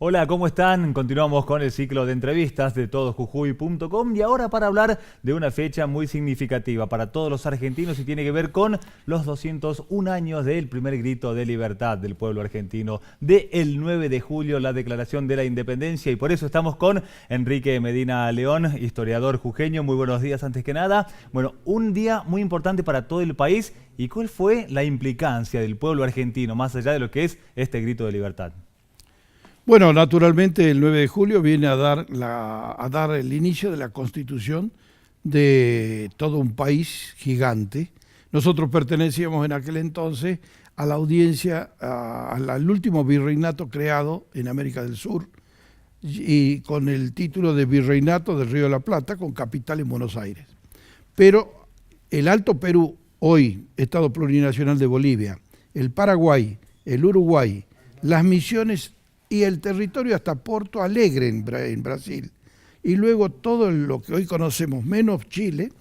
Hola, ¿cómo están? Continuamos con el ciclo de entrevistas de todosjujuy.com y ahora para hablar de una fecha muy significativa para todos los argentinos y tiene que ver con los 201 años del primer grito de libertad del pueblo argentino, del 9 de julio, la Declaración de la Independencia, y por eso estamos con Enrique Medina León, historiador jujeño. Muy buenos días antes que nada. Bueno, un día muy importante para todo el país. ¿Y cuál fue la implicancia del pueblo argentino más allá de lo que es este grito de libertad? Bueno, naturalmente el 9 de julio viene a dar el inicio de la constitución de todo un país gigante. Nosotros pertenecíamos en aquel entonces a la audiencia, al último virreinato creado en América del Sur y con el título de Virreinato del Río de la Plata, con capital en Buenos Aires. Pero el Alto Perú, hoy Estado Plurinacional de Bolivia, el Paraguay, el Uruguay, las Misiones y el territorio hasta Porto Alegre en Brasil, y luego todo lo que hoy conocemos, menos Chile,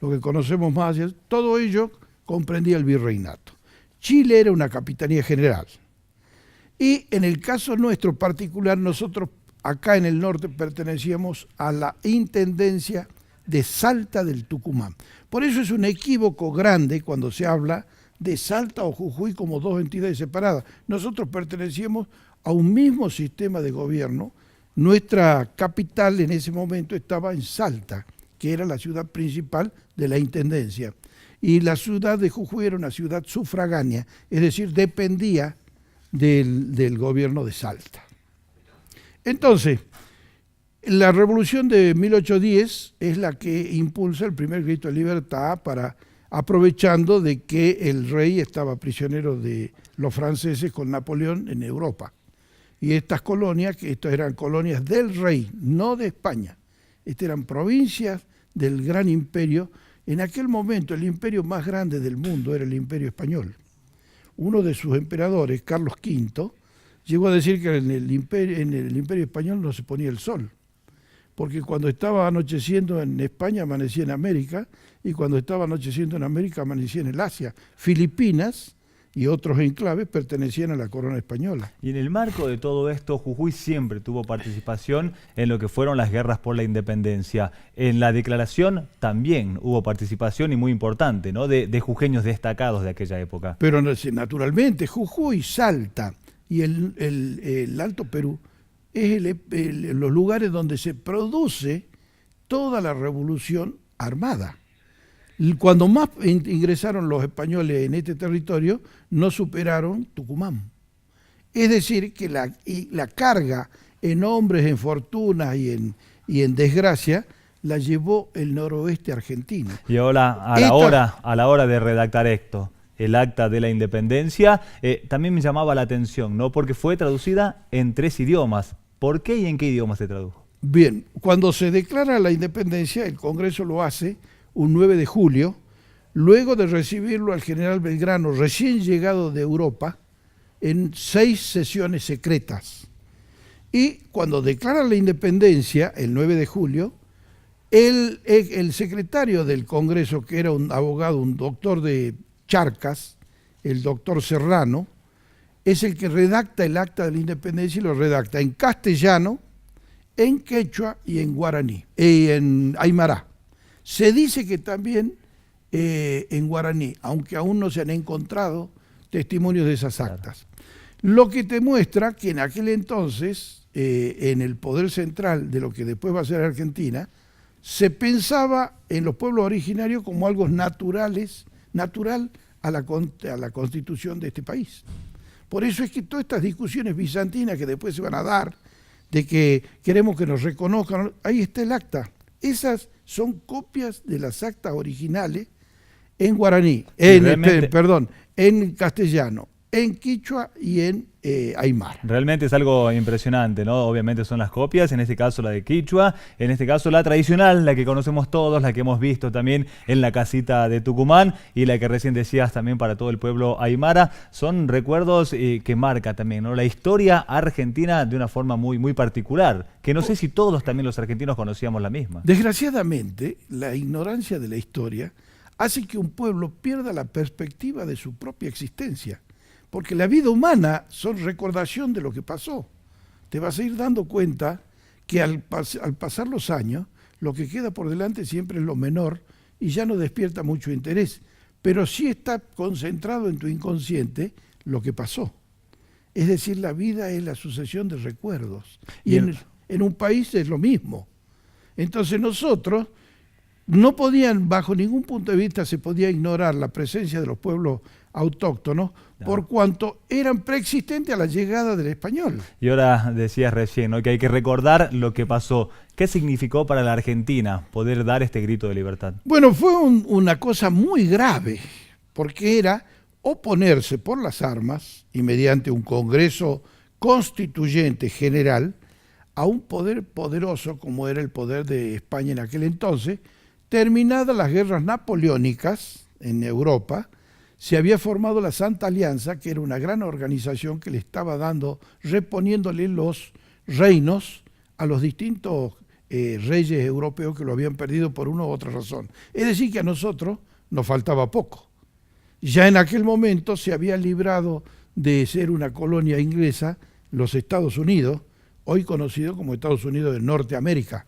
lo que conocemos más, todo ello comprendía el virreinato. Chile era una capitanía general. Y en el caso nuestro particular, nosotros acá en el norte pertenecíamos a la Intendencia de Salta del Tucumán. Por eso es un equívoco grande cuando se habla de Salta o Jujuy como dos entidades separadas. Nosotros pertenecíamos a un mismo sistema de gobierno. Nuestra capital en ese momento estaba en Salta, que era la ciudad principal de la Intendencia. Y la ciudad de Jujuy era una ciudad sufragánea, es decir, dependía del gobierno de Salta. Entonces, la revolución de 1810 es la que impulsa el primer grito de libertad, aprovechando de que el rey estaba prisionero de los franceses con Napoleón en Europa. Y estas colonias, que estas eran colonias del rey, no de España, estas eran provincias del gran imperio. En aquel momento el imperio más grande del mundo era el imperio español. Uno de sus emperadores, Carlos V, llegó a decir que en el imperio español no se ponía el sol, porque cuando estaba anocheciendo en España amanecía en América, y cuando estaba anocheciendo en América amanecía en el Asia. Filipinas y otros enclaves pertenecían a la corona española. Y en el marco de todo esto, Jujuy siempre tuvo participación en lo que fueron las guerras por la independencia. En la declaración también hubo participación y muy importante, ¿no?, de jujeños destacados de aquella época. Pero naturalmente Jujuy, Salta y el Alto Perú es los lugares donde se produce toda la revolución armada. Cuando más ingresaron los españoles en este territorio, no superaron Tucumán. Es decir, que la carga en hombres, en fortunas y en desgracia, la llevó el noroeste argentino. Y ahora, a la hora de redactar esto, el Acta de la Independencia, también me llamaba la atención, ¿no?, porque fue traducida en 3 idiomas. ¿Por qué y en qué idioma se tradujo? Bien, cuando se declara la independencia, el Congreso lo hace un 9 de julio, luego de recibirlo al general Belgrano, recién llegado de Europa, en 6 sesiones secretas. Y cuando declara la independencia, el 9 de julio, el secretario del Congreso, que era un abogado, un doctor de Charcas, el doctor Serrano, es el que redacta el Acta de la Independencia, y lo redacta en castellano, en quechua y en guaraní, y en aymara. Se dice que también en guaraní, aunque aún no se han encontrado testimonios de esas actas. Lo que te muestra que en aquel entonces, en el poder central de lo que después va a ser Argentina, se pensaba en los pueblos originarios como algo natural a la constitución de este país. Por eso es que todas estas discusiones bizantinas que después se van a dar, de que queremos que nos reconozcan, ahí está el acta. Esas son copias de las actas originales en guaraní, en castellano, en quichua y en aymara. Realmente es algo impresionante, ¿no? Obviamente son las copias, en este caso la de quichua, en este caso la tradicional, la que conocemos todos, la que hemos visto también en la casita de Tucumán, y la que recién decías también para todo el pueblo aymara. Son recuerdos que marca también, ¿no?, la historia argentina de una forma muy, muy particular, que no sé si todos también los argentinos conocíamos la misma. Desgraciadamente, la ignorancia de la historia hace que un pueblo pierda la perspectiva de su propia existencia, porque la vida humana son recordación de lo que pasó. te vas a ir dando cuenta que al pasar los años, lo que queda por delante siempre es lo menor y ya no despierta mucho interés, pero sí está concentrado en tu inconsciente lo que pasó. Es decir, la vida es la sucesión de recuerdos. Y en un país es lo mismo. Entonces nosotros no podían, bajo ningún punto de vista se podía ignorar la presencia de los pueblos autóctonos, por cuanto eran preexistentes a la llegada del español. Y ahora decías recién, ¿no?, que hay que recordar lo que pasó. ¿Qué significó para la Argentina poder dar este grito de libertad? Bueno, fue una cosa muy grave, porque era oponerse por las armas y mediante un Congreso Constituyente General a un poder poderoso como era el poder de España en aquel entonces. Terminadas las guerras napoleónicas en Europa, se había formado la Santa Alianza, que era una gran organización que le estaba reponiéndole los reinos a los distintos reyes europeos que lo habían perdido por una u otra razón. Es decir, que a nosotros nos faltaba poco. Ya en aquel momento se había librado de ser una colonia inglesa los Estados Unidos, hoy conocido como Estados Unidos de Norteamérica.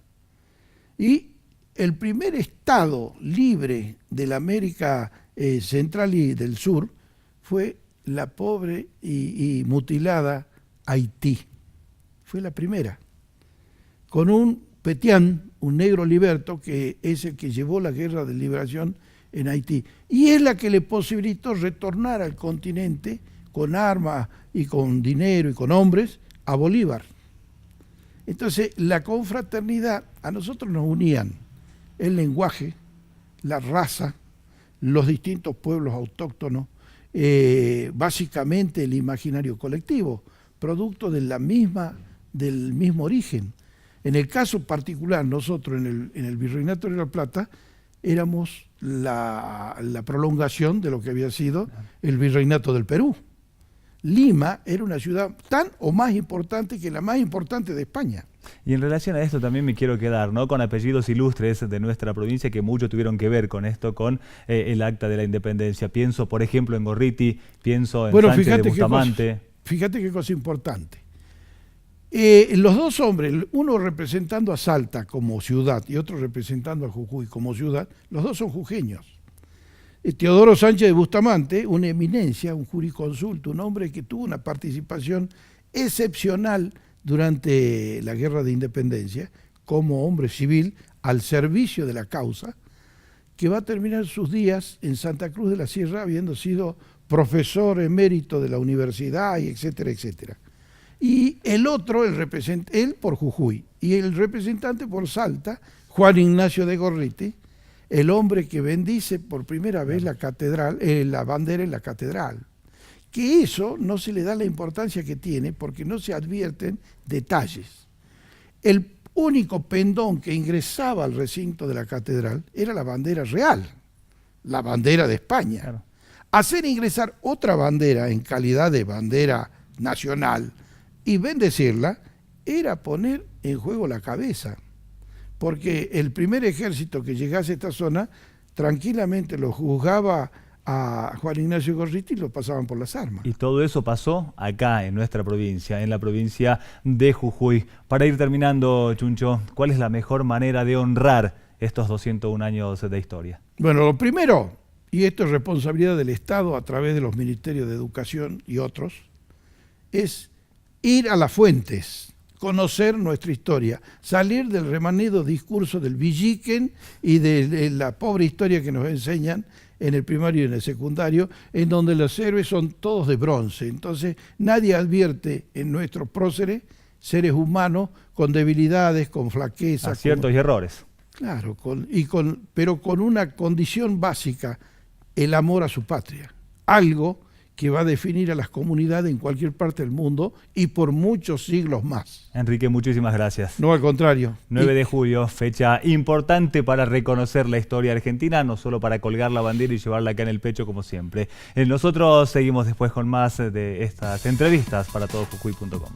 Y el primer estado libre de la América Central y del Sur fue la pobre y mutilada Haití. Fue la primera. Con un Petian, un negro liberto, que es el que llevó la guerra de liberación en Haití. Y es la que le posibilitó retornar al continente con armas y con dinero y con hombres a Bolívar. Entonces, la confraternidad a nosotros nos unían el lenguaje, la raza, los distintos pueblos autóctonos, básicamente el imaginario colectivo, producto de del mismo origen. En el caso particular, nosotros en el Virreinato de La Plata éramos la prolongación de lo que había sido el Virreinato del Perú. Lima era una ciudad tan o más importante que la más importante de España. Y en relación a esto también me quiero quedar, ¿no?, con apellidos ilustres de nuestra provincia que mucho tuvieron que ver con esto, con el acta de la independencia. Pienso, por ejemplo, en Gorriti, pienso en Sánchez de Bustamante. Fíjate qué cosa importante. Los dos hombres, uno representando a Salta como ciudad y otro representando a Jujuy como ciudad, los dos son jujeños. Teodoro Sánchez de Bustamante, una eminencia, un jurisconsulto, un hombre que tuvo una participación excepcional durante la Guerra de Independencia, como hombre civil al servicio de la causa, que va a terminar sus días en Santa Cruz de la Sierra, habiendo sido profesor emérito de la universidad, y etcétera, etcétera. Y el otro, él por Jujuy, y el representante por Salta, Juan Ignacio de Gorriti, el hombre que bendice por primera vez la catedral, la bandera en la catedral. Que eso no se le da la importancia que tiene porque no se advierten detalles. El único pendón que ingresaba al recinto de la catedral era la bandera real, la bandera de España. Claro. Hacer ingresar otra bandera en calidad de bandera nacional y bendecirla era poner en juego la cabeza. Porque el primer ejército que llegase a esta zona tranquilamente lo juzgaba a Juan Ignacio Gorriti y lo pasaban por las armas. Y todo eso pasó acá en nuestra provincia, en la provincia de Jujuy. Para ir terminando, Chuncho, ¿cuál es la mejor manera de honrar estos 201 años de historia? Bueno, lo primero, y esto es responsabilidad del Estado a través de los ministerios de Educación y otros, es ir a las fuentes, conocer nuestra historia, salir del remanido discurso del Villiquen y de la pobre historia que nos enseñan en el primario y en el secundario, en donde los héroes son todos de bronce. Entonces nadie advierte en nuestros próceres seres humanos con debilidades, con flaquezas. Aciertos y errores. Claro, pero con una condición básica, el amor a su patria. Algo que va a definir a las comunidades en cualquier parte del mundo y por muchos siglos más. Enrique, muchísimas gracias. No, al contrario. 9 de julio, fecha importante para reconocer la historia argentina, no solo para colgar la bandera y llevarla acá en el pecho como siempre. Nosotros seguimos después con más de estas entrevistas para todojujuy.com.